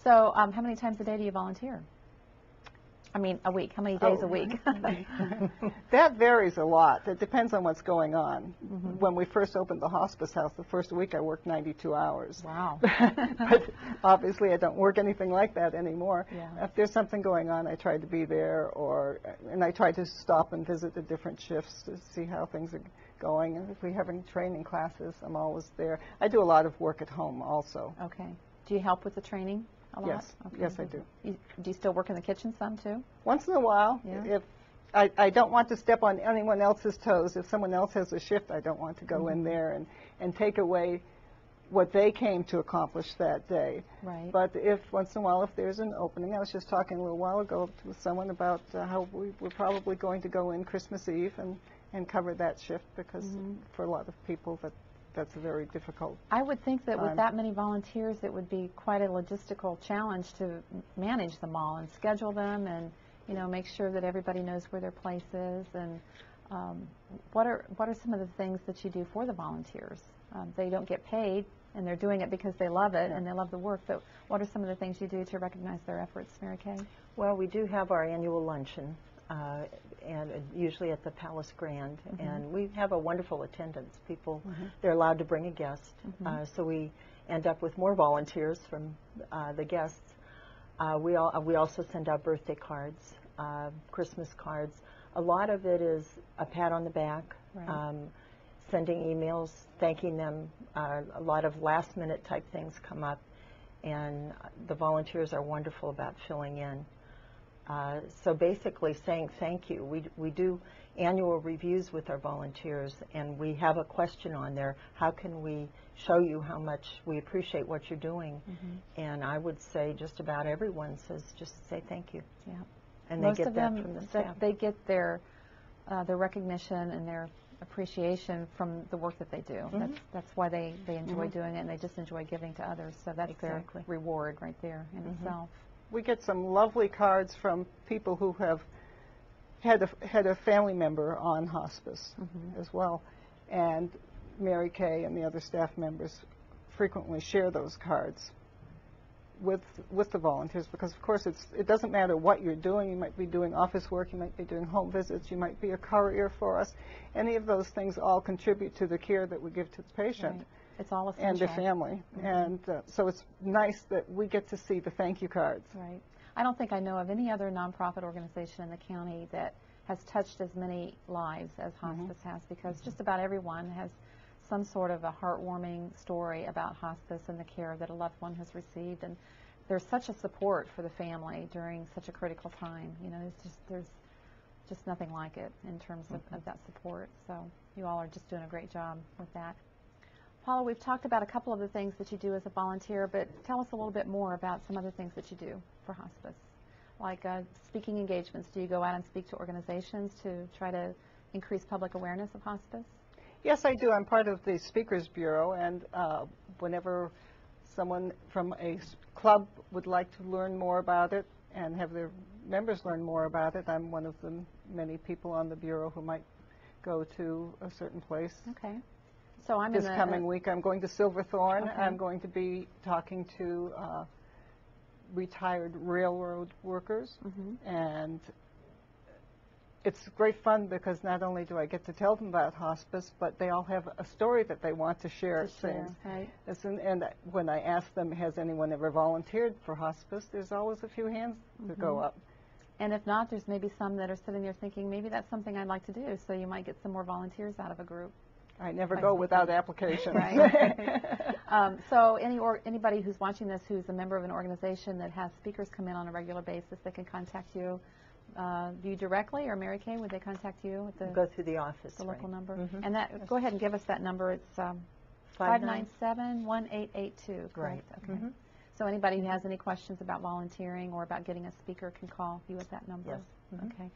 So how many times a day do you volunteer? I mean, a week. How many days a week? That varies a lot. It depends on what's going on. Mm-hmm. When we first opened the hospice house, the first week I worked 92 hours. Wow. But obviously I don't work anything like that anymore. Yeah. If there's something going on, I try to be there, and I try to stop and visit the different shifts to see how things are going. And if we're having training classes, I'm always there. I do a lot of work at home also. Okay. Do you help with the training a lot? Yes. Okay. Yes, I do. Do you still work in the kitchen some too? Once in a while. Yeah. If I don't want to step on anyone else's toes. If someone else has a shift, I don't want to go in there and take away what they came to accomplish that day. Right. But if once in a while, if there's an opening, I was just talking a little while ago with someone about how we're probably going to go in Christmas Eve and cover that shift because for a lot of people that's a very difficult I would think that time. with that many volunteers, it would be quite a logistical challenge to manage them all and schedule them and, you know, make sure that everybody knows where their place is. And what are some of the things that you do for the volunteers? They don't get paid, and they're doing it because they love it and they love the work. But what are some of the things you do to recognize their efforts, Mary Kay? Well, we do have our annual luncheon. And usually at the Palace Grand, and we have a wonderful attendance. People, they're allowed to bring a guest, so we end up with more volunteers from the guests. We also send out birthday cards, Christmas cards. A lot of it is a pat on the back, sending emails, thanking them. A lot of last-minute type things come up, and the volunteers are wonderful about filling in. So basically saying thank you. We do annual reviews with our volunteers, and we have a question on there. How can we show you how much we appreciate what you're doing? And I would say just about everyone says just say thank you. Yeah. And most they get of them, that from the staff. they get their recognition and their appreciation from the work that they do. That's why they enjoy doing it, and they just enjoy giving to others. So that's their reward right there in itself. We get some lovely cards from people who have had a family member on hospice as well. And Mary Kay and the other staff members frequently share those cards with the volunteers because, of course, it doesn't matter what you're doing. You might be doing office work, you might be doing home visits, you might be a courier for us. Any of those things all contribute to the care that we give to the patient. Right. It's all essential. And their family. And so it's nice that we get to see the thank you cards. Right. I don't think I know of any other nonprofit organization in the county that has touched as many lives as Hospice has, because just about everyone has some sort of a heartwarming story about hospice and the care that a loved one has received. And there's such a support for the family during such a critical time. You know, there's just nothing like it in terms of that support. So you all are just doing a great job with that. Paula, we've talked about a couple of the things that you do as a volunteer, but tell us a little bit more about some other things that you do for hospice, like speaking engagements. Do you go out and speak to organizations to try to increase public awareness of hospice? Yes, I do. I'm part of the Speakers Bureau, and whenever someone from a club would like to learn more about it and have their members learn more about it, I'm one of the many people on the Bureau who might go to a certain place. Okay. So I'm this coming week I'm going to Silverthorne. Okay. I'm going to be talking to retired railroad workers, and it's great fun because not only do I get to tell them about hospice, but they all have a story that they want to share. Right. And when I ask them, has anyone ever volunteered for hospice, there's always a few hands that go up. And if not, there's maybe some that are sitting there thinking, maybe that's something I'd like to do, so you might get some more volunteers out of a group. I never go without applications. Right. So anybody who's watching this who's a member of an organization that has speakers come in on a regular basis, they can contact you. You directly, or Mary Kay, would they contact you at the go through the office, the local number? And that go ahead and give us that number. It's 597-1882. Correct. Right. Okay. So anybody who has any questions about volunteering or about getting a speaker can call you at that number. Yes. Okay.